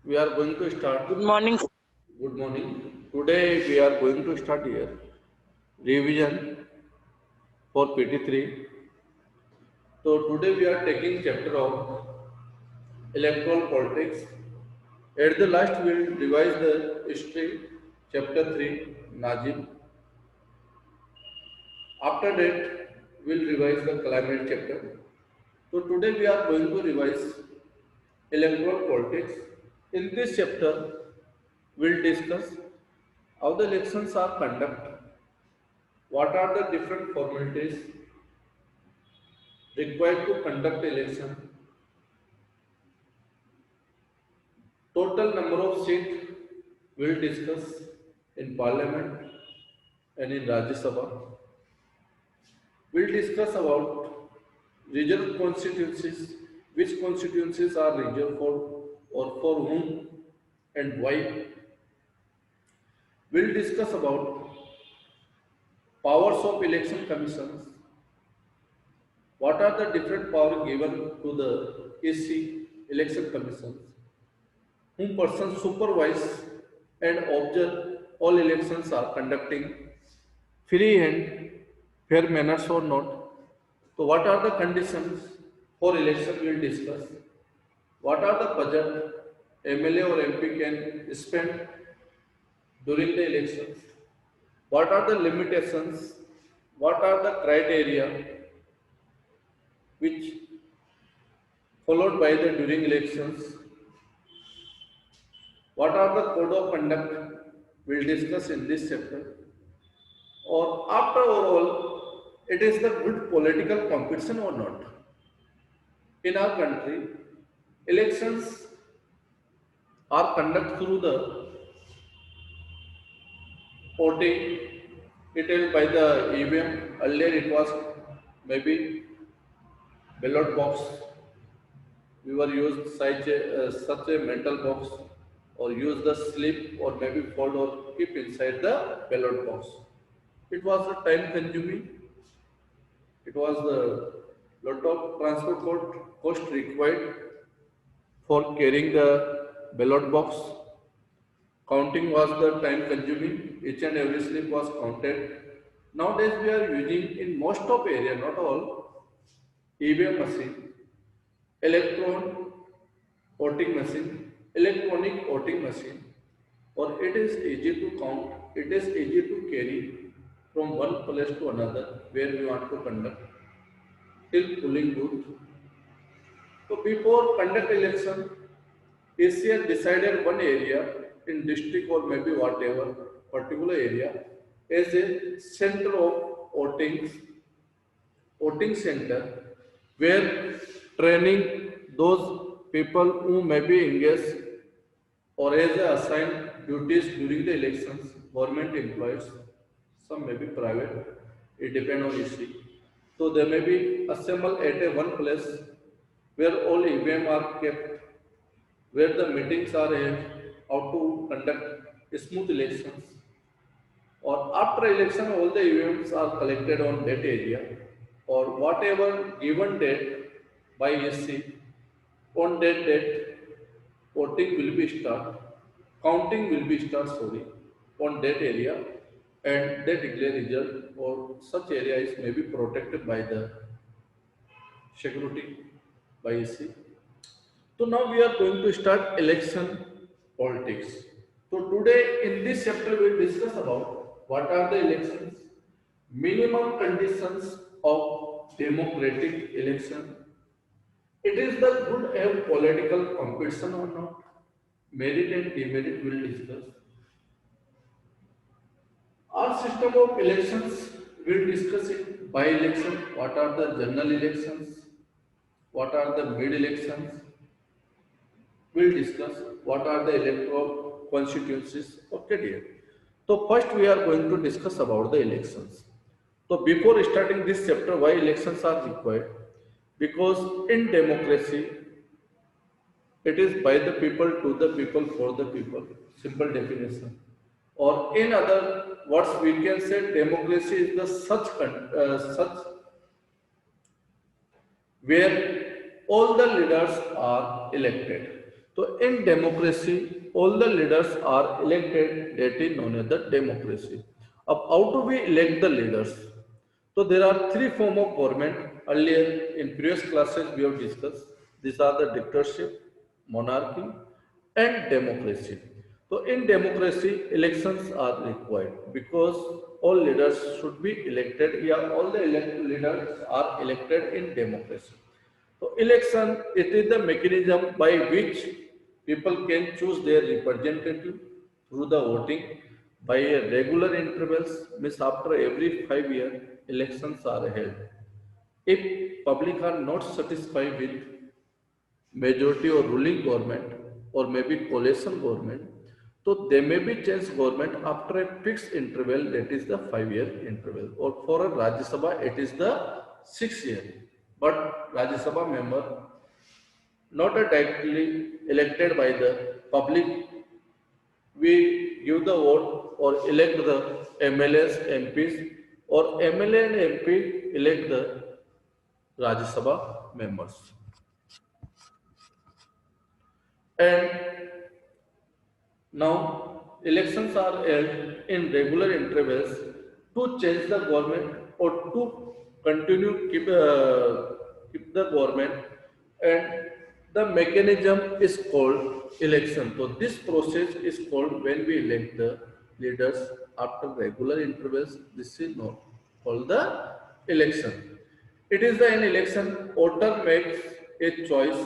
We are going to start. Good morning. Good morning. Today we are going to start here revision for PT3. So today we are taking chapter of electoral politics. At the last we will revise the history, chapter 3, Najib. After that we will revise the climate chapter. So today we are going to revise electoral politics. In this chapter, we will discuss how the elections are conducted, what are the different formalities required to conduct election, total number of seats we will discuss in parliament and in Rajya Sabha. We will discuss about reserved constituencies, which constituencies are reserved for or for whom and why. We will discuss about powers of election commissions, what are the different powers given to the EC election commissions, whom persons supervise and observe all elections are conducting free and fair manners or not. So what are the conditions for election we will discuss. What are the budget MLA or MP can spend during the elections? What are the limitations? What are the criteria which followed by the during elections? What are the code of conduct we'll discuss in this chapter? Or after overall, it is the good political competition or not? In our country, elections are conducted through the voting detailed by the EVM. Earlier it was maybe ballot box. We were used such a metal box or use the slip or maybe fold or keep inside the ballot box. It was a time consuming. It was the lot of transport cost required for carrying the ballot box. Counting was the time consuming. Each and every slip was counted. Nowadays we are using in most of area, not all, EVM machine, electron voting machine, electronic voting machine, or it is easy to count, it is easy to carry from one place to another where we want to conduct till polling booth. So before conduct election, ACR decided one area in district or maybe whatever particular area as a center of voting center where training those people who may be engaged or as a assigned duties during the elections, government employees, some may be private, it depends on issue. So they may be assembled at a one place where all EVM are kept, where the meetings are held, how to conduct smooth elections. Or after election, all the events are collected on that area, or whatever given date by SC, on that date, voting will be start, counting will be start, sorry, on that area, and they declare result, or such area is maybe protected by the security by SC. So now we are going to start election politics. So today in this chapter we will discuss about what are the elections, minimum conditions of democratic election. It is the good have political competition or not. Merit and demerit we will discuss. Our system of elections we will discuss it by election. What are the general elections? What are the mid elections? We'll discuss what are the electoral constituencies of KDA. So first we are going to discuss about the elections. So before starting this chapter, why elections are required? Because in democracy, it is by the people, to the people, for the people. Simple definition. Or in other words, we can say democracy is the such where all the leaders are elected. So in democracy, all the leaders are elected. That is known as the democracy. Of how do we elect the leaders? So there are three forms of government. Earlier in previous classes we have discussed. These are the dictatorship, monarchy, and democracy. So in democracy, elections are required because all leaders should be elected. Yeah, all the leaders are elected in democracy. So election, it is the mechanism by which people can choose their representative through the voting by a regular intervals, means after every 5 years, elections are held. If public are not satisfied with majority or ruling government or maybe coalition government, so they may be changed government after a fixed interval, that is the 5 year interval. Or for a Rajya Sabha, it is the 6 year. But Rajya Sabha member not a directly elected by the public, we give the vote or elect the MLAs, MPs, or MLA and MP elect the Rajya Sabha members. And now, elections are held in regular intervals to change the government or to continue keep the government, and the mechanism is called election. So this process is called when we elect the leaders after regular intervals. This is not called the election. It is the an election voter makes a choice.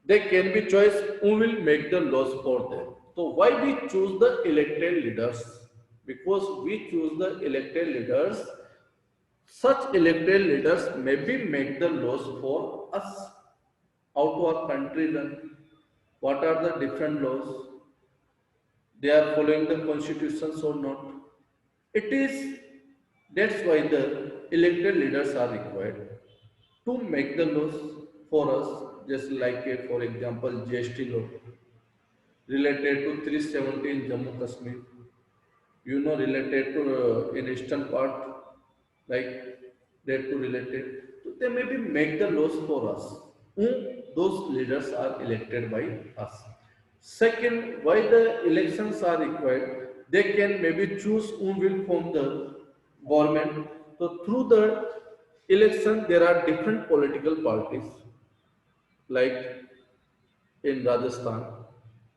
They can be choice who will make the laws for them. So why we choose the elected leaders? Because we choose the elected leaders. Such elected leaders maybe make the laws for us. How to our country run? What are the different laws? They are following the constitutions or not? It is that's why the elected leaders are required to make the laws for us, just like for example GST law related to 370 in Jammu Kashmir, related to in eastern part, like that to related. So they maybe make the laws for us. Those leaders are elected by us. Second, why the elections are required? They can maybe choose who will form the government. So through the election, there are different political parties, like in Rajasthan.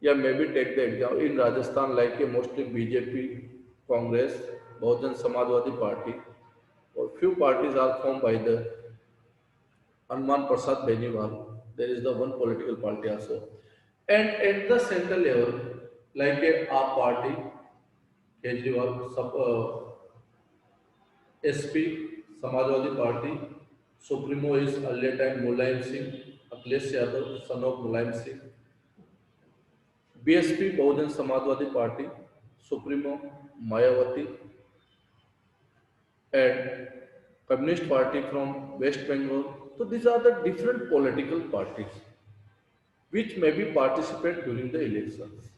Yeah, maybe take the example in Rajasthan, like mostly BJP, Congress, Bahujan Samajwadi Party, or few parties are formed by the Hanuman Prasad Benewal. There is the one political party also. And at the central level, like a AAP party, Kejriwal, SP, Samajwadi Party, Supremo is earlier time Mulayam Singh, Akhilesh Yadav, son of Mulayam Singh, BSP, Bahujan Samajwadi Party, Supremo Mayawati, and Communist Party from West Bengal. So these are the different political parties which may be participate during the elections.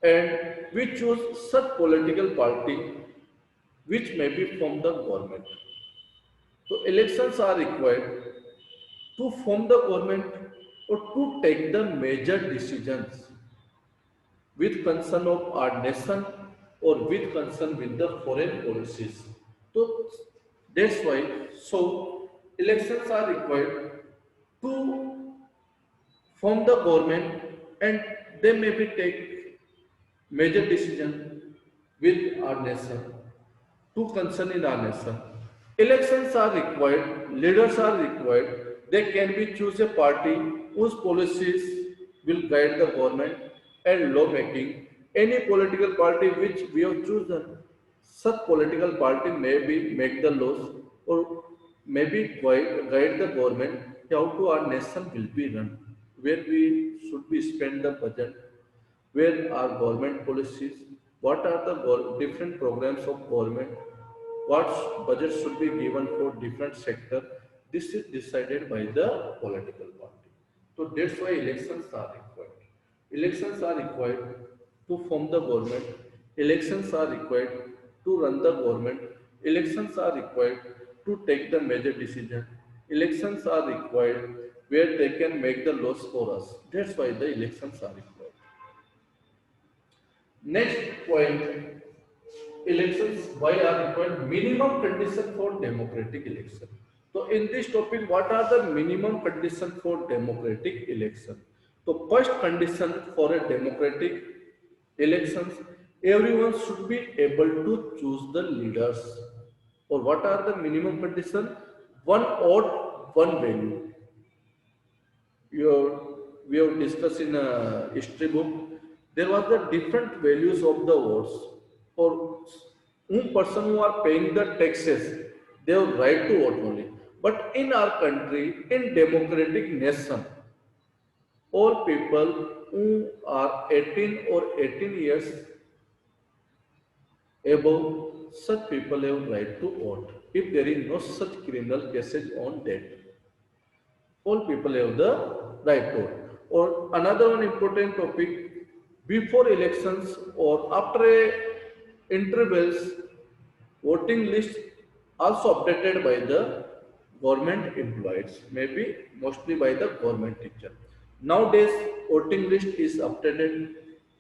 And we choose such political party which may be from the government. So elections are required to form the government or to take the major decisions with concern of our nation or with concern with the foreign policies. So that's why elections are required to form the government, and they maybe take major decision with our nation to concern in our nation. Elections are required, leaders are required. They can be choose a party whose policies will guide the government and lawmaking. Any political party which we have chosen, such political party may be make the laws or maybe guide the government how to our nation will be run, where we should be spend the budget, where are government policies, what are the different programs of government, what budget should be given for different sector. This is decided by the political party. So that's why elections are required. Elections are required to form the government. Elections are required to run the government. Elections are required to take the major decision. Elections are required where they can make the laws for us. That's why the elections are required. Next point, elections why are required minimum condition for democratic election. So in this topic, what are the minimum condition for democratic election? So first condition for a democratic elections, everyone should be able to choose the leaders. Or what are the minimum condition? One odd, one value. We have discussed in a history book, there was the different values of the votes. For one person who are paying the taxes, they have right to vote only. But in our country, in democratic nation, all people who are 18 or 18 years above, such people have right to vote. If there is no such criminal cases on that, all people have the right to vote. Or another one important topic, before elections or after a intervals, voting list also updated by the government employees, maybe mostly by the government teacher. Nowadays, voting list is updated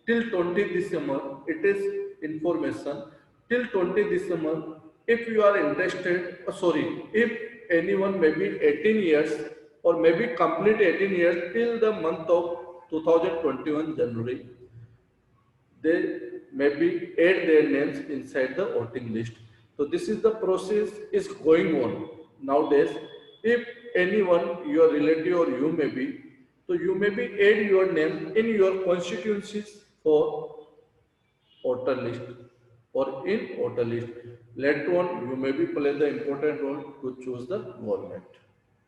till 20 December. It is information till 20 December. If you are interested, sorry, if anyone maybe 18 years or maybe complete 18 years till the month of 2021 January, they maybe add their names inside the voting list. So this is the process is going on nowadays. If anyone, your relative or you may be, so you may be add your name in your constituencies for voter list or in voter list. Later on, you may be play the important role to choose the government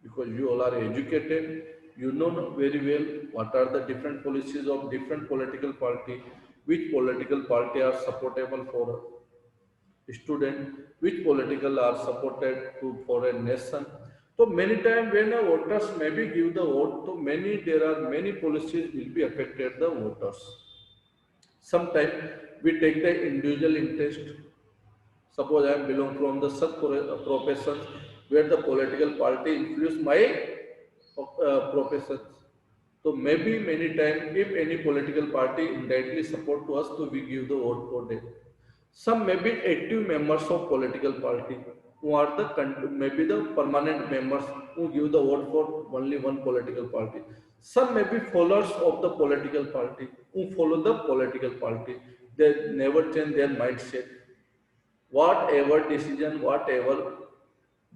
because you all are educated. You know very well what are the different policies of different political party, which political party are supportable for a student, which political are supported to for a nation. So many times when a voters maybe give the vote, so many there are many policies will be affected the voters. Sometimes we take the individual interest. Suppose I belong from the such professions where the political party influence my professions. So maybe many times if any political party indirectly support to us, so we give the vote for them. Some may be active members of political party who are the maybe the permanent members who give the vote for only one political party. Some may be followers of the political party who follow the political party. They never change their mindset. Whatever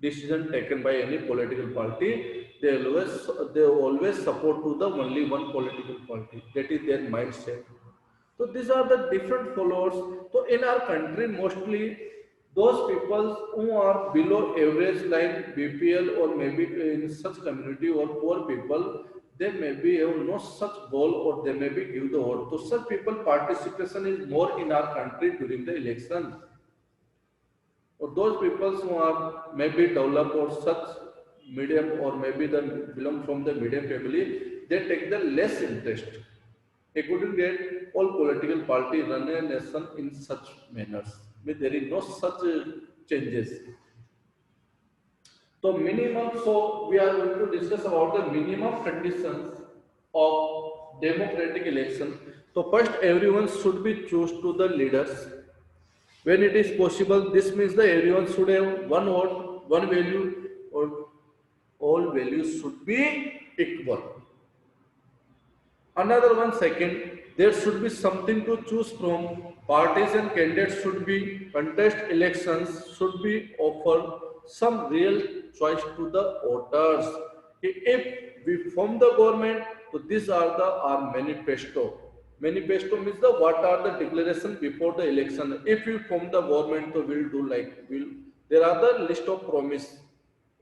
decision taken by any political party, they always support to the only one political party. That is their mindset. So these are the different followers. So in our country, mostly those people who are below average line BPL or maybe in such community or poor people, they may be have no such goal or they may be give the vote. So such people participation is more in our country during the election. Or those people who are maybe developed or such medium or maybe the belong from the medium family, they take the less interest. According to that, all political party run a nation in such manners. But there is no such changes. So minimum, so we are going to discuss about the minimum conditions of democratic election. So first everyone should be choose to the leaders. When it is possible, this means that everyone should have one vote, one value, or all values should be equal. Another one second, there should be something to choose from. Parties and candidates should be contest elections, should be offered some real choice to the voters. If we form the government, so these are the our manifesto. Manifesto means the what are the declaration before the election. If we form the government, so we'll do like will. There are the list of promise.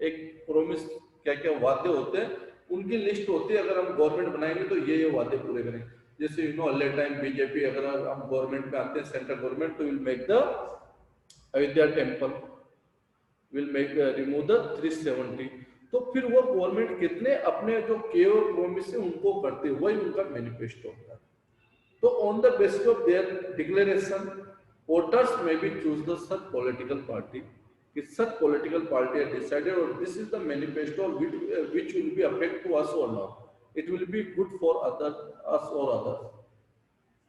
एक promise क्या क्या वादे होते हैं उनकी list होती है, अगर हम गवर्नमेंट बनाएंगे तो ये वादे पूरे करें। जैसे you know all time BJP अगर हम गवर्नमेंट में आते हैं सेंट्रल गवर्नमेंट, तो will make the Ayodhya temple, will make remove the 370। तो फिर वो गवर्नमेंट कितने अपने जो केवल प्रोमिस है उनको करते हैं, वही उनका मैनिफेस्टो होता है। तो on the basis of their declaration, voters may be choose the sub political party कि such political party has decided or this is the manifesto which will be affect to us or not. It will be good for other us or others.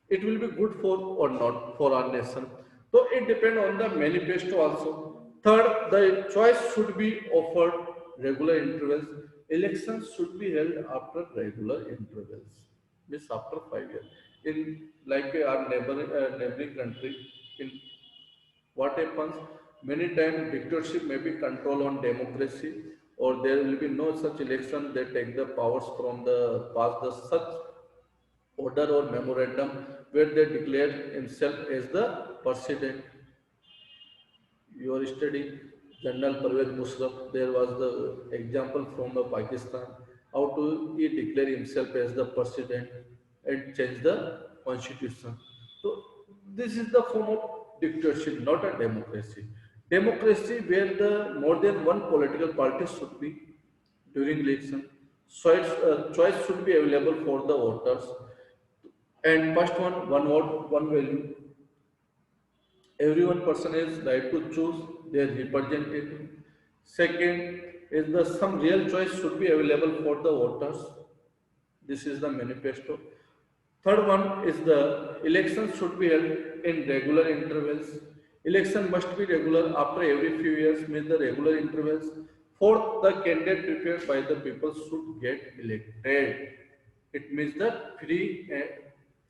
It will be good for or not for our nation. So it depends on the manifesto also. Third, the choice should be offered regular intervals. Elections should be held after regular intervals, means after 5 years. In like our neighboring country, in what happens many times dictatorship may be control on democracy or there will be no such election. They take the powers from the pass the such order or memorandum where they declare himself as the president. You are studying General Pervez Musharraf. There was the example from the Pakistan how to he declare himself as the president and change the constitution. So this is the form of dictatorship, not a democracy. Democracy where the more than one political party should be during election. Choice should be available for the voters. And first one vote, one value. Every one person is right to choose their representative. Second is the some real choice should be available for the voters. This is the manifesto. Third one is the elections should be held in regular intervals. Election must be regular after every few years, means the regular intervals. Fourth, the candidate preferred by the people should get elected. It means that free and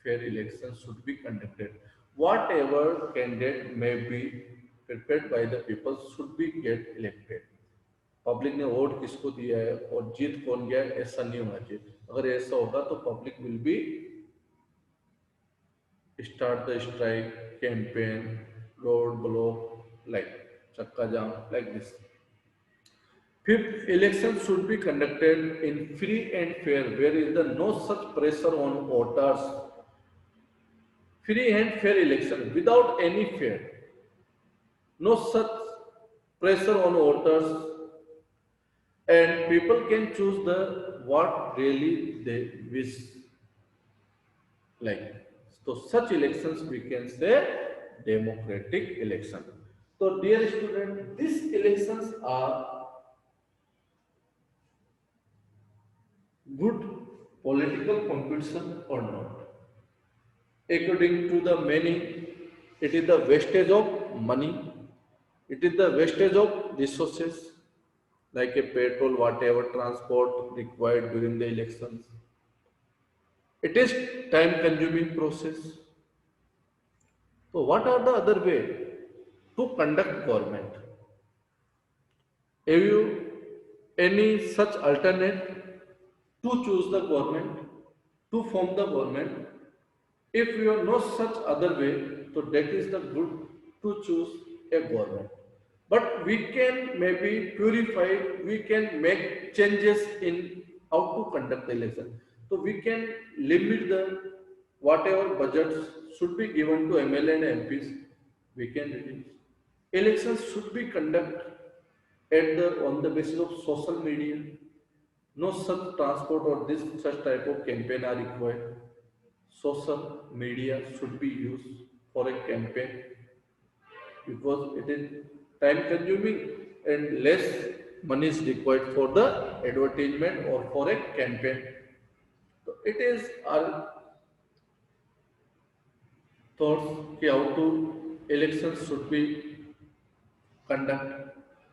fair elections should be conducted. Whatever candidate may be prepared by the people should be get elected. Public ने vote किसको दिया है और जीत कौन गया है, ऐसा नहीं होना चाहिए. अगर ऐसा होगा तो public will be start the strike, campaign, road block, like chakka jam, like this. Fifth, election should be conducted in free and fair, where is the no such pressure on voters. Free and fair election without any fear. No such pressure on voters, and people can choose the what really they wish. Like so such elections we can say democratic election. So dear student, these elections are good political competition or not. According to the many, it is the wastage of money, it is the wastage of resources like a petrol, whatever transport required during the elections. It is time consuming process. So what are the other way to conduct government? Have you any such alternate to choose the government, to form the government? If you have no such other way, so that is the good to choose a government. But we can maybe purify, we can make changes in how to conduct the election. So we can limit the whatever budgets should be given to MLA and MPs, we can reduce. Elections should be conducted at the on the basis of social media. No such transport or this such type of campaign are required. Social media should be used for a campaign because it is time consuming and less money is required for the advertisement or for a campaign. So it is our thoughts ki how to elections should be conducted.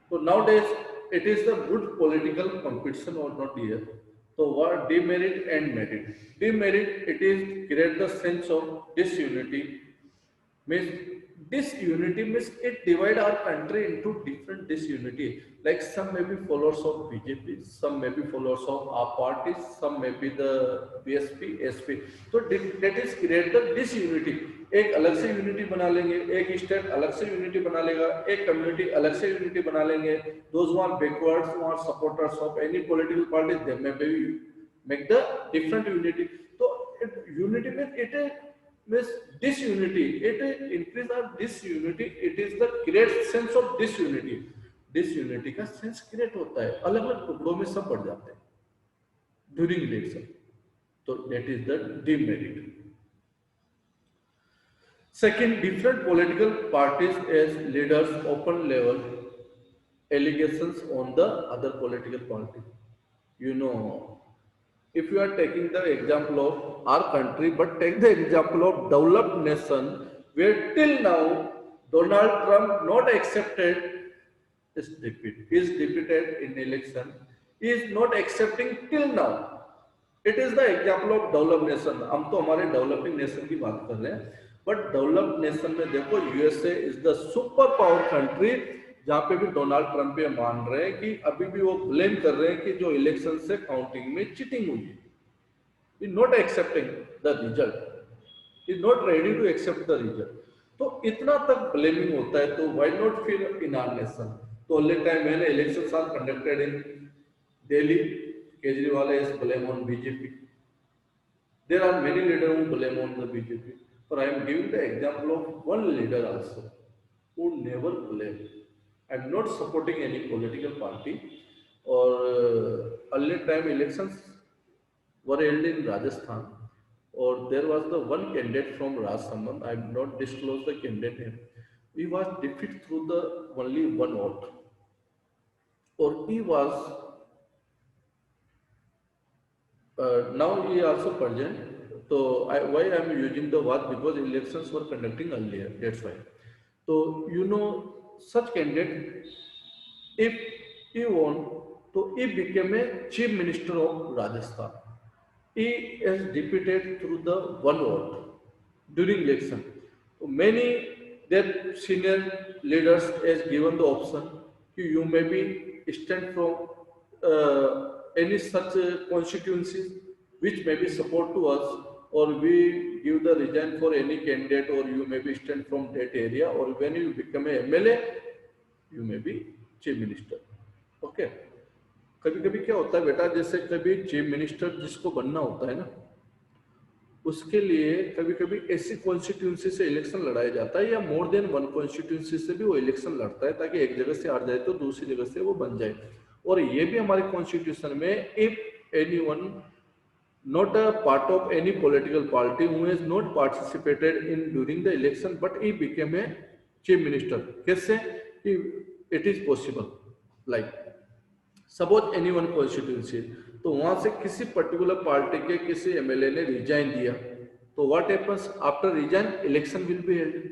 So nowadays it is the good political competition or not here. So what demerit and merit? Demerit, it is create the sense of disunity. Means disunity means it divide our country into different disunity. Like some may be followers of BJP, some may be followers of our parties, some may be the BSP, SP. So that is create the disunity. एक अलग से unity बना लेंगे, एक state अलग से unity बना लेगा, एक कम्युनिटी अलग से यूनिटी बना लेंगे. Those who are backwards, who are supporters of any political party, they may be make the different unity. So unity means it is means disunity. It increase our disunity. It is the create sense of disunity. Disunity का sense create होता है. अलग-अलग टुकड़ों में सब बढ़ जाते हैं during election. So that is the demerit. Second, different political parties as leaders open level. allegations on the other political party. You know, if you are taking the example of our country, but take the example of developed nation, where till now Donald Trump not accepted is defeated in election, is not accepting till now. It is the example of develop nation. हम तो हमारे developing nation की बात कर रहे हैं, but develop nation में देखो USA is the super power country, जहां पे भी डोनाल्ड ट्रंप ये मान रहे हैं कि अभी भी वो ब्लेम कर रहे हैं कि जो इलेक्शन से काउंटिंग में चीटिंग हुई है. Is not accepting the result, is not ready to accept the result. तो इतना तक ब्लेमिंग होता है, तो why not feel in our nation. तो ऑल टाइम मैंने election are conducted in Delhi. Kejriwal is blame on BJP. There are many leaders who blame on the BJP. But I am giving the example of one leader also who never blamed. I am not supporting any political party. Or early time elections were held in Rajasthan. Or there was the one candidate from Rajasthan. I have not disclosed the candidate name. He was defeated through the only one vote. Or he was now he also present. So why I am using the word, because elections were conducting earlier. That's why. So you know, such candidate, if he won, so he became a chief minister of Rajasthan. He is defeated through the one vote during election. So many their senior leaders has given the option, you may be stand from any such constituencies which may be support to us, or we give the resign for any candidate, or you may be stand from that area, or when you become a MLA you may be chief minister. Okay. कभी कभी क्या होता है बेटा, जैसे कभी chief minister जिसको बनना होता है ना, उसके लिए कभी कभी ऐसी कॉन्स्टिट्यूंसी से इलेक्शन लड़ाया जाता है, या मोर देन वन कॉन्स्टिट्यूंसी से भी वो इलेक्शन लड़ता है, ताकि एक जगह से हार जाए तो दूसरी जगह से वो बन जाए. और ये भी हमारे कॉन्स्टिट्यूशन में, if any one not a part of any political party who has not participated in during the election but he became a chief minister, कैसे it is possible. Like suppose any one constituency, तो वहां से किसी particular party के किसी MLA ने resign दिया, तो what happens after resign, election will be held.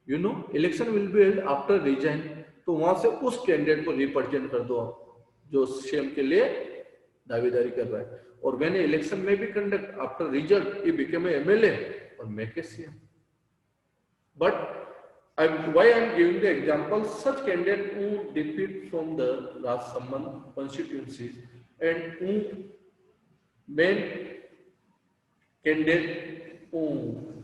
You know, election will be held after resign. तो वहां से उस कैंडिडेट को रिप्रेजेंट कर दो जो सीएम के लिए दावेदारी कर रहा है. और when election may be conduct after result he became a MLA और make a CM. But why I am giving the example, such candidate who defeat from the Rajasthan constituencies and who main candidate who